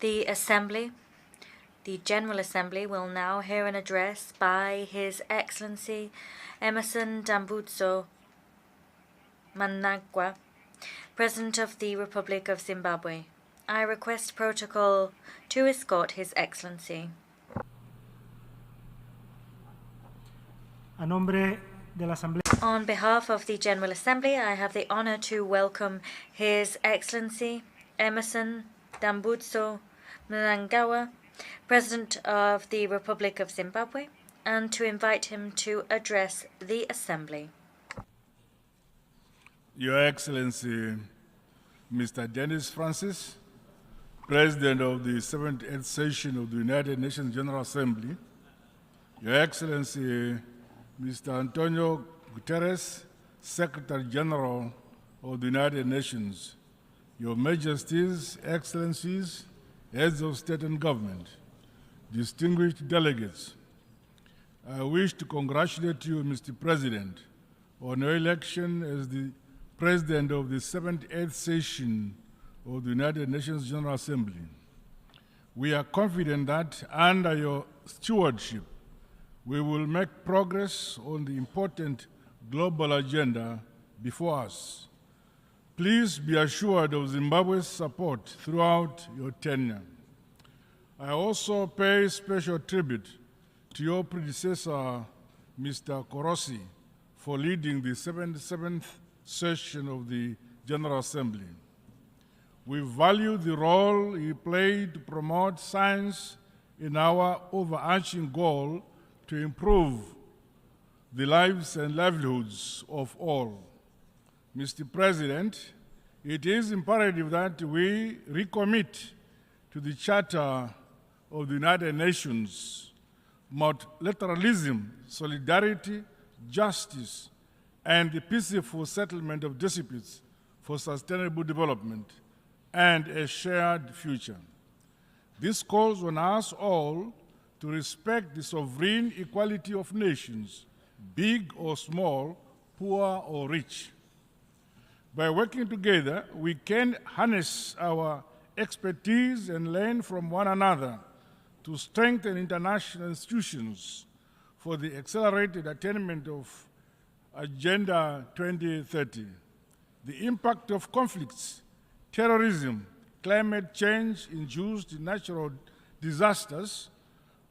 The Assembly, the General Assembly, will now hear an address by His Excellency Emerson Dambudzo Mnangagwa, President of the Republic of Zimbabwe. I request protocol to escort His Excellency. A nombre de la Asamblea. On behalf of the General Assembly, I have the honor to welcome His Excellency Emerson Dambudzo Mnangagwa, President of the Republic of Zimbabwe, and to invite him to address the Assembly. Your Excellency, Mr. Dennis Francis, President of the 78th Session of the United Nations General Assembly, Your Excellency, Mr. Antonio Guterres, Secretary General of the United Nations, Your Majesties, Excellencies, Heads of State and Government, distinguished delegates, I wish to congratulate you, Mr. President, on your election as the President of the 78th Session of the United Nations General Assembly. We are confident that under your stewardship, we will make progress on the important global agenda before us. Please be assured of Zimbabwe's support throughout your tenure. I also pay special tribute to your predecessor, Mr. Korosi, for leading the 77th session of the General Assembly. We value the role he played to promote science in our overarching goal to improve the lives and livelihoods of all. Mr. President, it is imperative that we recommit to the Charter of the United Nations multilateralism, solidarity, justice, and the peaceful settlement of disputes for sustainable development and a shared future. This calls on us all to respect the sovereign equality of nations, big or small, poor or rich. By working together, we can harness our expertise and learn from one another to strengthen international institutions for the accelerated attainment of Agenda 2030. The impact of conflicts, terrorism, climate change-induced natural disasters,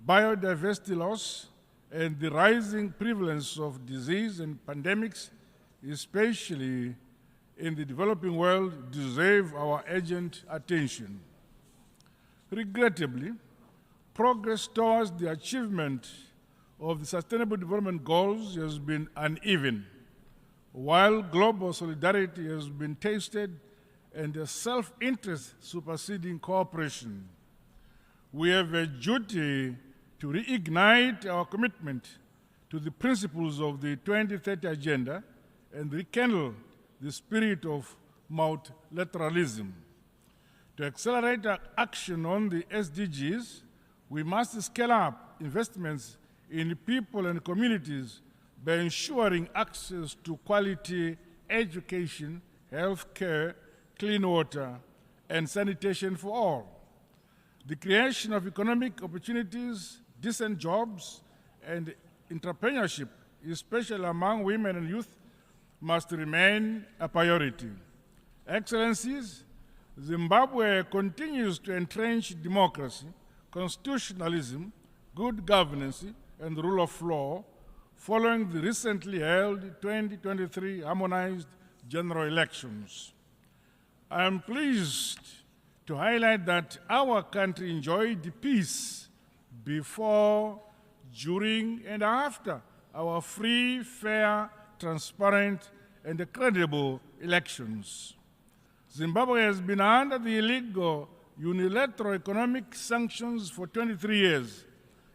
biodiversity loss, and the rising prevalence of disease and pandemics, especially in the developing world, deserve our urgent attention. Regrettably, progress towards the achievement of the Sustainable Development Goals has been uneven, while global solidarity has been tasted and a self-interest superseding cooperation. We have a duty to reignite our commitment to the principles of the 2030 Agenda and rekindle the spirit of multilateralism. To accelerate our action on the SDGs, we must scale up investments in people and communities by ensuring access to quality education, health care, clean water, and sanitation for all. The creation of economic opportunities, decent jobs, and entrepreneurship, especially among women and youth, must remain a priority. Excellencies, Zimbabwe continues to entrench democracy, constitutionalism, good governance, and the rule of law following the recently held 2023 harmonized general elections. I am pleased to highlight that our country enjoyed peace before, during, and after our free, fair, transparent, and credible elections. Zimbabwe has been under the illegal unilateral economic sanctions for 23 years,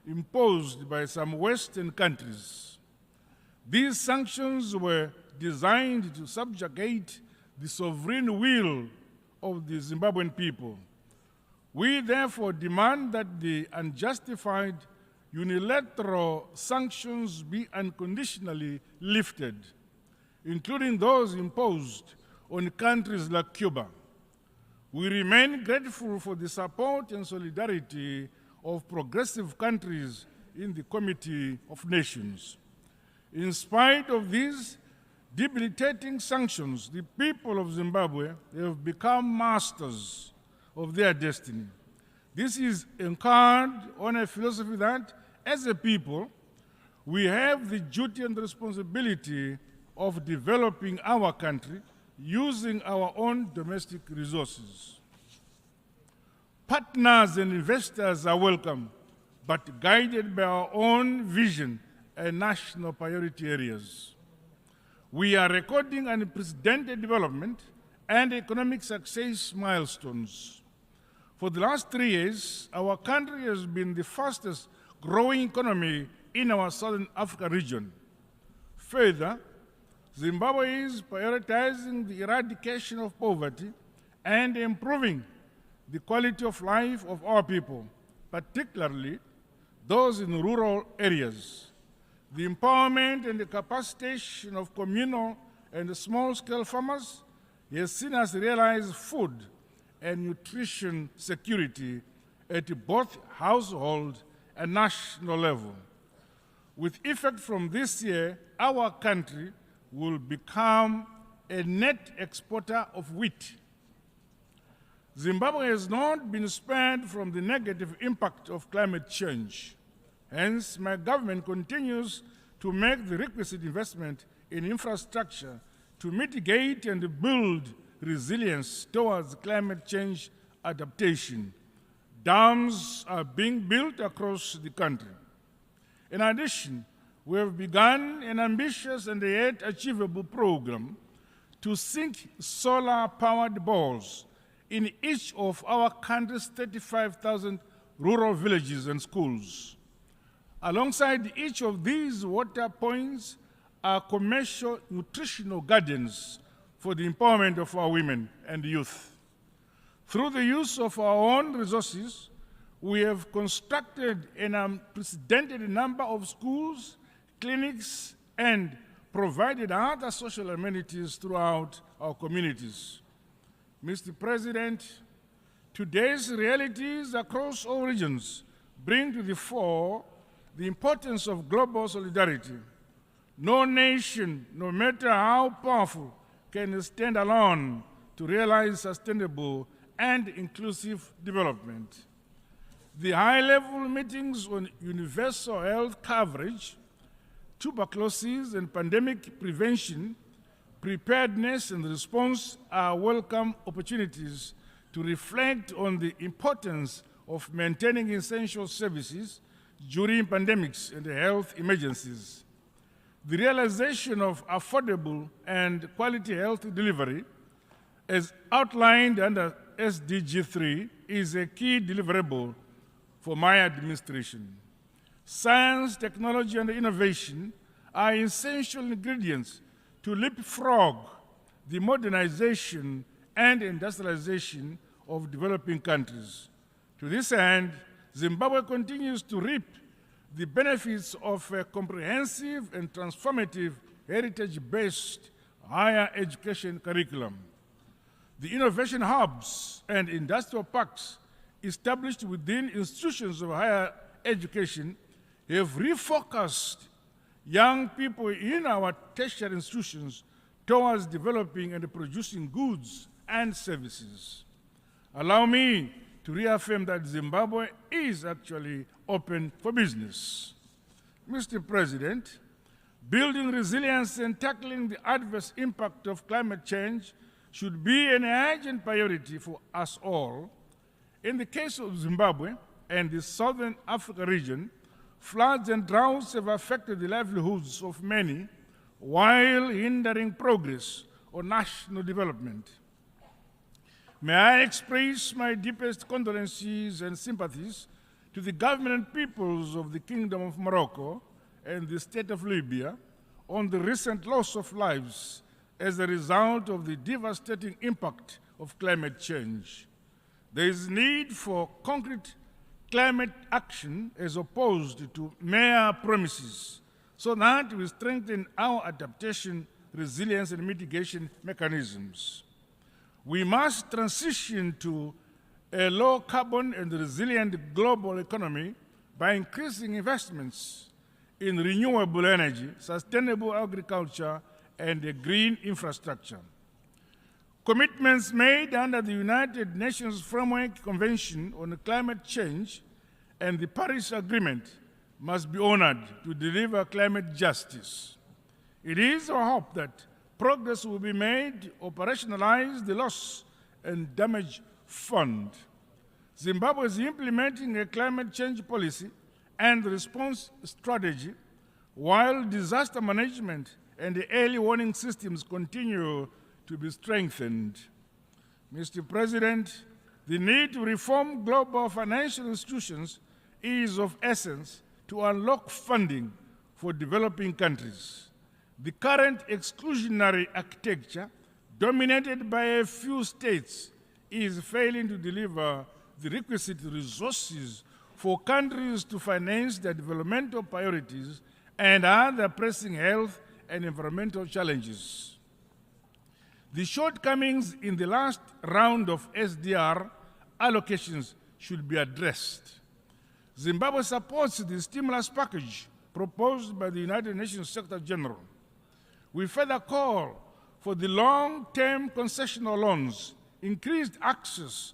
imposed by some Western countries. These sanctions were designed to subjugate the sovereign will of the Zimbabwean people. We therefore demand that the unjustified unilateral sanctions be unconditionally lifted, including those imposed on countries like Cuba. We remain grateful for the support and solidarity of progressive countries in the Committee of Nations. In spite of these debilitating sanctions, the people of Zimbabwe have become masters of their destiny. This is anchored on a philosophy that, as a people, we have the duty and responsibility of developing our country using our own domestic resources. Partners and investors are welcome, but guided by our own vision and national priority areas. We are recording unprecedented development and economic success milestones. For the last 3 years, our country has been the fastest growing economy in our Southern Africa region. Further, Zimbabwe is prioritizing the eradication of poverty and improving the quality of life of our people, particularly those in rural areas. The empowerment and the capacitation of communal and small-scale farmers has seen us realize food and nutrition security at both household and national level. With effect from this year, our country will become a net exporter of wheat. Zimbabwe has not been spared from the negative impact of climate change. Hence, my government continues to make the requisite investment in infrastructure to mitigate and build resilience towards climate change adaptation. Dams are being built across the country. In addition, we have begun an ambitious and yet achievable program to sink solar-powered balls in each of our country's 35,000 rural villages and schools. Alongside each of these water points are commercial nutritional gardens for the empowerment of our women and youth. Through the use of our own resources, we have constructed an unprecedented number of schools, clinics, and provided other social amenities throughout our communities. Mr. President, today's realities across all regions bring to the fore the importance of global solidarity. No nation, no matter how powerful, can stand alone to realize sustainable and inclusive development. The high-level meetings on universal health coverage, tuberculosis and pandemic prevention, preparedness and response are welcome opportunities to reflect on the importance of maintaining essential services during pandemics and health emergencies. The realization of affordable and quality health delivery, as outlined under SDG 3, is a key deliverable for my administration. Science, technology, and innovation are essential ingredients to leapfrog the modernization and industrialization of developing countries. To this end, Zimbabwe continues to reap the benefits of a comprehensive and transformative heritage-based higher education curriculum. The innovation hubs and industrial parks established within institutions of higher education have refocused young people in our tertiary institutions towards developing and producing goods and services. Allow me to reaffirm that Zimbabwe is actually open for business. Mr. President, building resilience and tackling the adverse impact of climate change should be an urgent priority for us all. In the case of Zimbabwe and the Southern Africa region, floods and droughts have affected the livelihoods of many while hindering progress on national development. May I express my deepest condolences and sympathies to the government and peoples of the Kingdom of Morocco and the State of Libya on the recent loss of lives as a result of the devastating impact of climate change. There is need for concrete climate action as opposed to mere promises, so that we strengthen our adaptation, resilience, and mitigation mechanisms. We must transition to a low-carbon and resilient global economy by increasing investments in renewable energy, sustainable agriculture, and green infrastructure. Commitments made under the United Nations Framework Convention on Climate Change and the Paris Agreement must be honored to deliver climate justice. It is our hope that progress will be made to operationalize the loss and damage fund. Zimbabwe is implementing a climate change policy and response strategy, while disaster management and the early warning systems continue to be strengthened. Mr. President, the need to reform global financial institutions is of essence to unlock funding for developing countries. The current exclusionary architecture, dominated by a few states, is failing to deliver the requisite resources for countries to finance their developmental priorities and other pressing health and environmental challenges. The shortcomings in the last round of SDR allocations should be addressed. Zimbabwe supports the stimulus package proposed by the United Nations Secretary General. We further call for the long-term concessional loans, increased access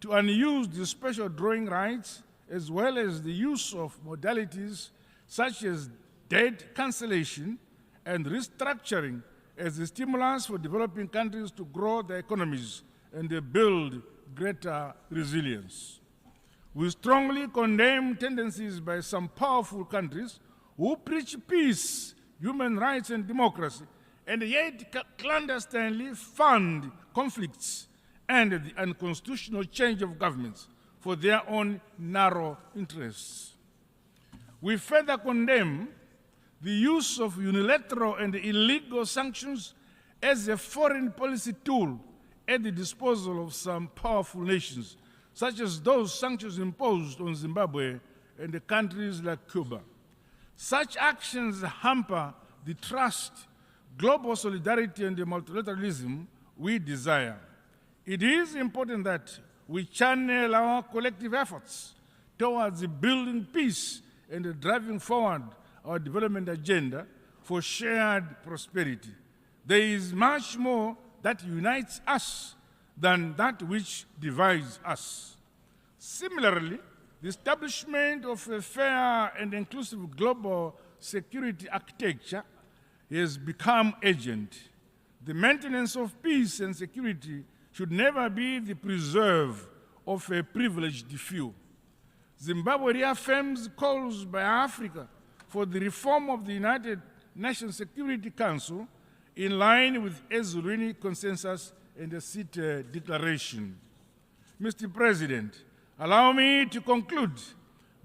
to unused special drawing rights, as well as the use of modalities such as debt cancellation and restructuring as a stimulus for developing countries to grow their economies and build greater resilience. We strongly condemn tendencies by some powerful countries who preach peace, human rights, and democracy, and yet clandestinely fund conflicts and the unconstitutional change of governments for their own narrow interests. We further condemn the use of unilateral and illegal sanctions as a foreign policy tool at the disposal of some powerful nations, such as those sanctions imposed on Zimbabwe and the countries like Cuba. Such actions hamper the trust, global solidarity, and the multilateralism we desire. It is important that we channel our collective efforts towards building peace and driving forward our development agenda for shared prosperity. There is much more that unites us than that which divides us. Similarly, the establishment of a fair and inclusive global security architecture has become urgent. The maintenance of peace and security should never be the preserve of a privileged few. Zimbabwe reaffirms calls by Africa for the reform of the United Nations Security Council in line with Ezulwini Consensus and the CITE Declaration. Mr. President, allow me to conclude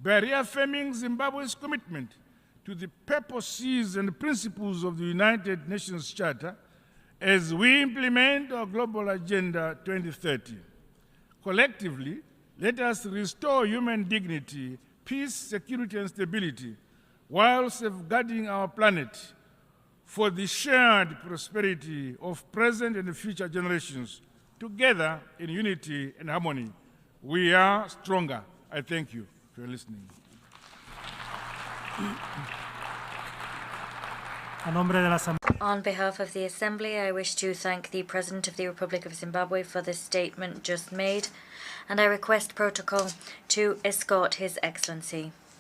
by reaffirming Zimbabwe's commitment to the purposes and principles of the United Nations Charter as we implement our Global Agenda 2030. Collectively, let us restore human dignity, peace, security, and stability, while safeguarding our planet for the shared prosperity of present and future generations. Together, in unity and harmony, we are stronger. I thank you for listening. On behalf of the Assembly, I wish to thank the President of the Republic of Zimbabwe for the statement just made, and I request protocol to escort His Excellency.